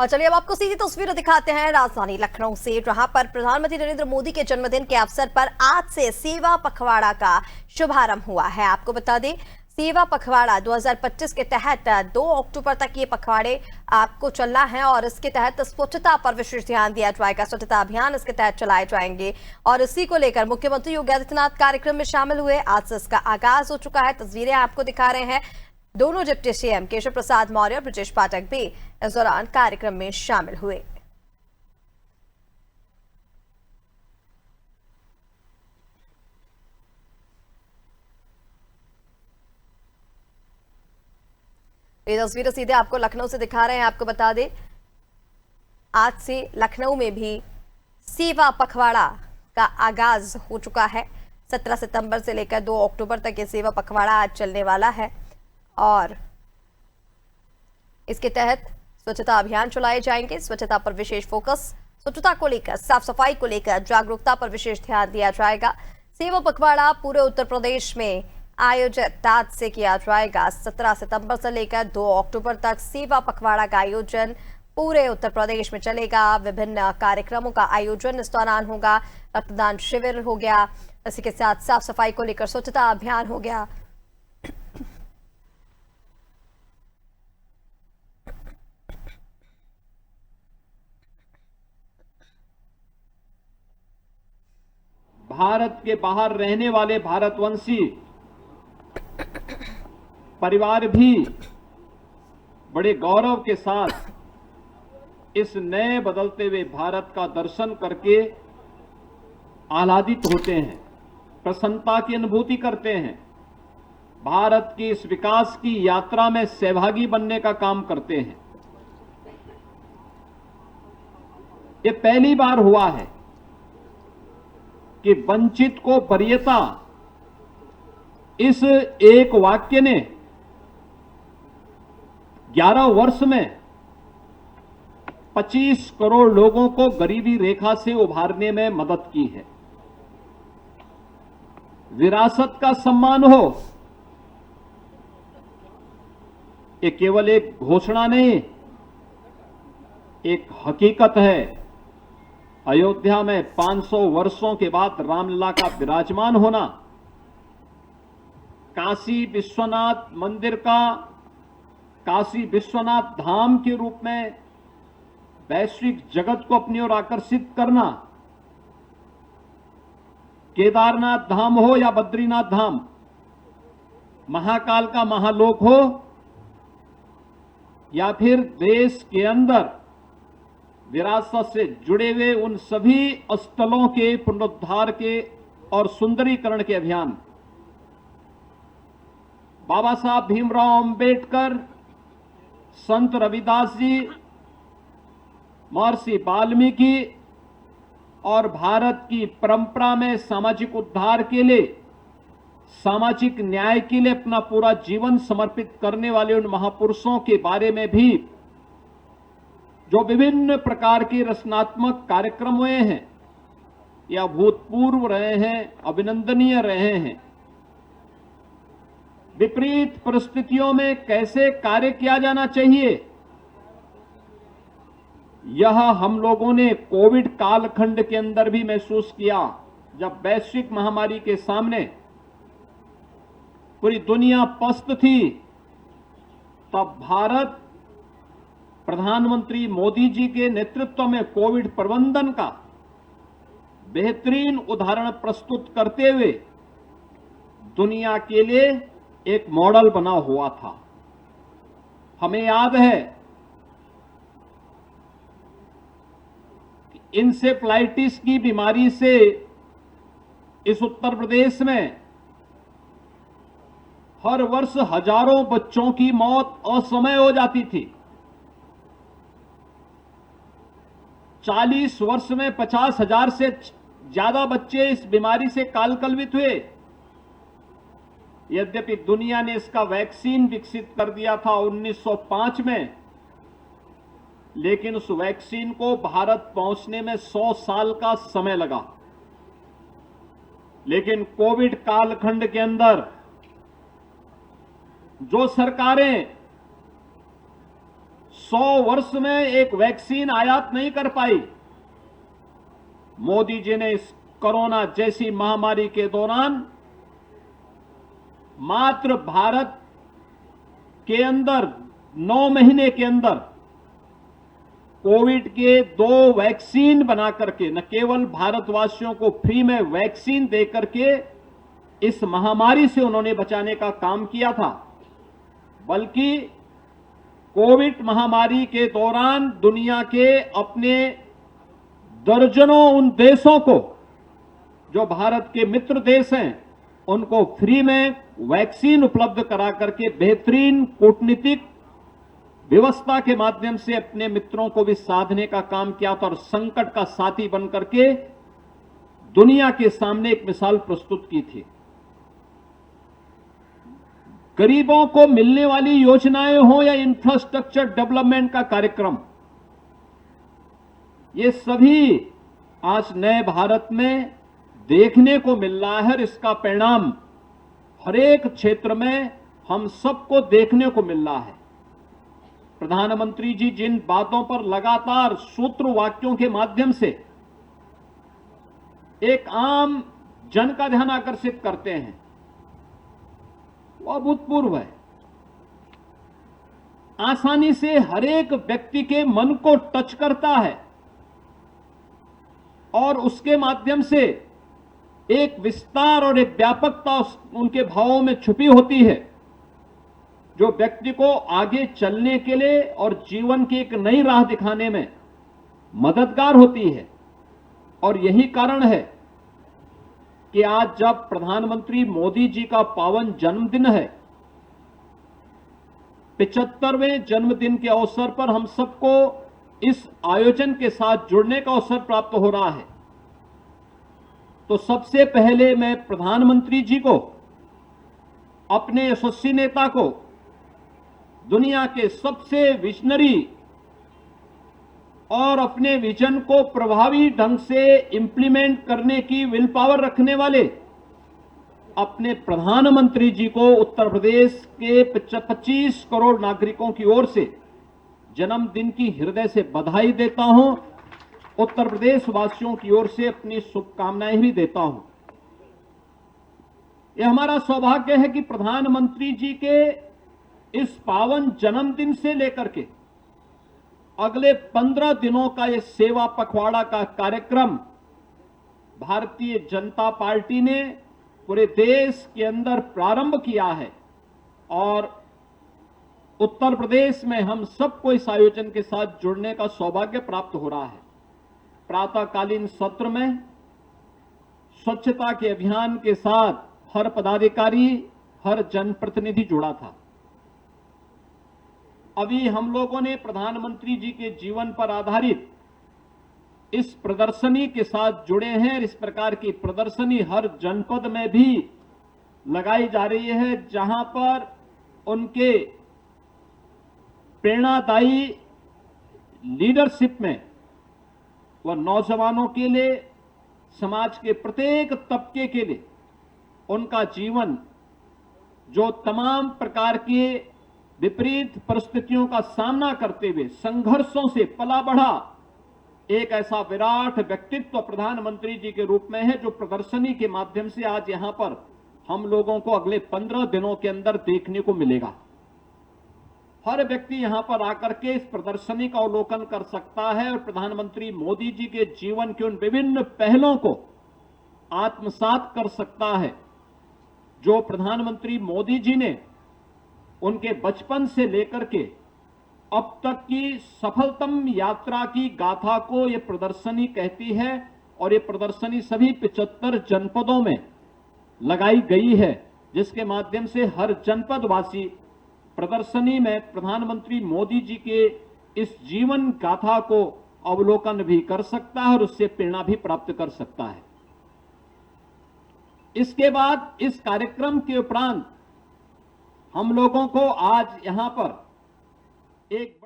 और चलिए अब आपको सीधी तस्वीरें दिखाते हैं राजधानी लखनऊ से, जहां पर प्रधानमंत्री नरेंद्र मोदी के जन्मदिन के अवसर पर आज से सेवा पखवाड़ा का शुभारंभ हुआ है। आपको बता दें, सेवा पखवाड़ा 2025 के तहत 2 अक्टूबर तक ये पखवाड़े आपको चलना है और इसके तहत स्वच्छता पर विशेष ध्यान दिया जाएगा। स्वच्छता अभियान इसके तहत चलाए जाएंगे और इसी को लेकर मुख्यमंत्री योगी आदित्यनाथ कार्यक्रम में शामिल हुए। आज से इसका आगाज हो चुका है। तस्वीरें आपको दिखा रहे हैं। दोनों डिप्टी सीएम केशव प्रसाद मौर्य और ब्रजेश पाठक भी इस दौरान कार्यक्रम में शामिल हुए। ये तस्वीरें सीधे आपको लखनऊ से दिखा रहे हैं। आपको बता दें, आज से लखनऊ में भी सेवा पखवाड़ा का आगाज हो चुका है। 17 सितंबर से लेकर 2 अक्टूबर तक ये सेवा पखवाड़ा आज चलने वाला है और इसके तहत स्वच्छता अभियान चलाए जाएंगे। स्वच्छता पर विशेष फोकस, स्वच्छता को लेकर, साफ सफाई को लेकर जागरूकता पर विशेष ध्यान दिया जाएगा। सेवा पखवाड़ा पूरे उत्तर प्रदेश में आयोजित आज से किया जाएगा। 17 सितंबर से लेकर 2 अक्टूबर तक सेवा पखवाड़ा का आयोजन पूरे उत्तर प्रदेश में चलेगा। विभिन्न कार्यक्रमों का आयोजन इस दौरान होगा। रक्तदान शिविर हो गया, इसी के साथ साफ सफाई को लेकर स्वच्छता अभियान हो गया। भारत के बाहर रहने वाले भारतवंशी परिवार भी बड़े गौरव के साथ इस नए बदलते हुए भारत का दर्शन करके आह्लादित होते हैं, प्रसन्नता की अनुभूति करते हैं, भारत की इस विकास की यात्रा में सहभागी बनने का काम करते हैं। ये पहली बार हुआ है कि वंचित को वरीयता, इस एक वाक्य ने 11 वर्ष में 25 करोड़ लोगों को गरीबी रेखा से उभारने में मदद की है। विरासत का सम्मान हो, ये केवल एक घोषणा नहीं, एक हकीकत है। अयोध्या में 500 वर्षों के बाद रामलला का विराजमान होना, काशी विश्वनाथ मंदिर का काशी विश्वनाथ धाम के रूप में वैश्विक जगत को अपनी ओर आकर्षित करना, केदारनाथ धाम हो या बद्रीनाथ धाम, महाकाल का महालोक हो या फिर देश के अंदर विरासत से जुड़े हुए उन सभी स्थलों के पुनरुद्धार के और सुंदरीकरण के अभियान, बाबा साहब भीमराव अंबेडकर, संत रविदास जी, महर्षि वाल्मीकि और भारत की परंपरा में सामाजिक उद्धार के लिए, सामाजिक न्याय के लिए अपना पूरा जीवन समर्पित करने वाले उन महापुरुषों के बारे में भी जो विभिन्न प्रकार के रचनात्मक कार्यक्रम हुए हैं या भूतपूर्व रहे हैं, अभिनंदनीय रहे हैं। विपरीत परिस्थितियों में कैसे कार्य किया जाना चाहिए, यह हम लोगों ने कोविड कालखंड के अंदर भी महसूस किया। जब वैश्विक महामारी के सामने पूरी दुनिया पस्त थी, तब भारत प्रधानमंत्री मोदी जी के नेतृत्व में कोविड प्रबंधन का बेहतरीन उदाहरण प्रस्तुत करते हुए दुनिया के लिए एक मॉडल बना हुआ था। हमें याद है कि इंसेफ्लाइटिस की बीमारी से इस उत्तर प्रदेश में हर वर्ष हजारों बच्चों की मौत असमय हो जाती थी। 40 वर्ष में 50,000 से ज्यादा बच्चे इस बीमारी से कालकलवित हुए। यद्यपि दुनिया ने इसका वैक्सीन विकसित कर दिया था 1905 में, लेकिन उस वैक्सीन को भारत पहुंचने में 100 साल का समय लगा। लेकिन कोविड कालखंड के अंदर जो सरकारें 100 वर्ष में एक वैक्सीन आयात नहीं कर पाई। मोदी जी ने इस कोरोना जैसी महामारी के दौरान मात्र भारत के अंदर 9 महीने के अंदर कोविड के 2 वैक्सीन बना करके न केवल भारतवासियों को फ्री में वैक्सीन दे करके इस महामारी से उन्होंने बचाने का काम किया था, बल्कि कोविड महामारी के दौरान दुनिया के अपने दर्जनों उन देशों को जो भारत के मित्र देश हैं उनको फ्री में वैक्सीन उपलब्ध करा करके बेहतरीन कूटनीतिक व्यवस्था के माध्यम से अपने मित्रों को भी साधने का काम किया था और संकट का साथी बन करके दुनिया के सामने एक मिसाल प्रस्तुत की थी। गरीबों को मिलने वाली योजनाएं हो या इंफ्रास्ट्रक्चर डेवलपमेंट का कार्यक्रम, ये सभी आज नए भारत में देखने को मिल रहा है और इसका परिणाम हर एक क्षेत्र में हम सबको देखने को मिल रहा है। प्रधानमंत्री जी जिन बातों पर लगातार सूत्र वाक्यों के माध्यम से एक आम जन का ध्यान आकर्षित करते हैं, वो अभूतपूर्व है। आसानी से हर एक व्यक्ति के मन को टच करता है और उसके माध्यम से एक विस्तार और एक व्यापकता उनके भावों में छुपी होती है, जो व्यक्ति को आगे चलने के लिए और जीवन की एक नई राह दिखाने में मददगार होती है। और यही कारण है कि आज जब प्रधानमंत्री मोदी जी का पावन जन्मदिन है, 75वें जन्मदिन के अवसर पर हम सबको इस आयोजन के साथ जुड़ने का अवसर प्राप्त हो रहा है, तो सबसे पहले मैं प्रधानमंत्री जी को, अपने यशस्वी नेता को, दुनिया के सबसे विजनरी और अपने विजन को प्रभावी ढंग से इंप्लीमेंट करने की विल पावर रखने वाले अपने प्रधानमंत्री जी को उत्तर प्रदेश के 25 करोड़ नागरिकों की ओर से जन्मदिन की हृदय से बधाई देता हूं। उत्तर प्रदेश वासियों की ओर से अपनी शुभकामनाएं भी देता हूं। यह हमारा सौभाग्य है कि प्रधानमंत्री जी के इस पावन जन्मदिन से लेकर के अगले 15 दिनों का यह सेवा पखवाड़ा का कार्यक्रम भारतीय जनता पार्टी ने पूरे देश के अंदर प्रारंभ किया है और उत्तर प्रदेश में हम सबको इस आयोजन के साथ जुड़ने का सौभाग्य प्राप्त हो रहा है। प्रातःकालीन सत्र में स्वच्छता के अभियान के साथ हर पदाधिकारी, हर जनप्रतिनिधि जुड़ा था। अभी हम लोगों ने प्रधानमंत्री जी के जीवन पर आधारित इस प्रदर्शनी के साथ जुड़े हैं। इस प्रकार की प्रदर्शनी हर जनपद में भी लगाई जा रही है, जहां पर उनके प्रेरणादायी लीडरशिप में वह नौजवानों के लिए, समाज के प्रत्येक तबके के लिए उनका जीवन, जो तमाम प्रकार के विपरीत परिस्थितियों का सामना करते हुए संघर्षों से पला बढ़ा एक ऐसा विराट व्यक्तित्व प्रधानमंत्री जी के रूप में है, जो प्रदर्शनी के माध्यम से आज यहां पर हम लोगों को अगले 15 दिनों के अंदर देखने को मिलेगा। हर व्यक्ति यहां पर आकर के इस प्रदर्शनी का अवलोकन कर सकता है और प्रधानमंत्री मोदी जी के जीवन के उन विभिन्न पहलों को आत्मसात कर सकता है, जो प्रधानमंत्री मोदी जी ने उनके बचपन से लेकर के अब तक की सफलतम यात्रा की गाथा को यह प्रदर्शनी कहती है। और ये प्रदर्शनी सभी 75 जनपदों में लगाई गई है, जिसके माध्यम से हर जनपदवासी प्रदर्शनी में प्रधानमंत्री मोदी जी के इस जीवन गाथा को अवलोकन भी कर सकता है और उससे प्रेरणा भी प्राप्त कर सकता है। इसके बाद इस कार्यक्रम के उपरांत हम लोगों को आज यहां पर एक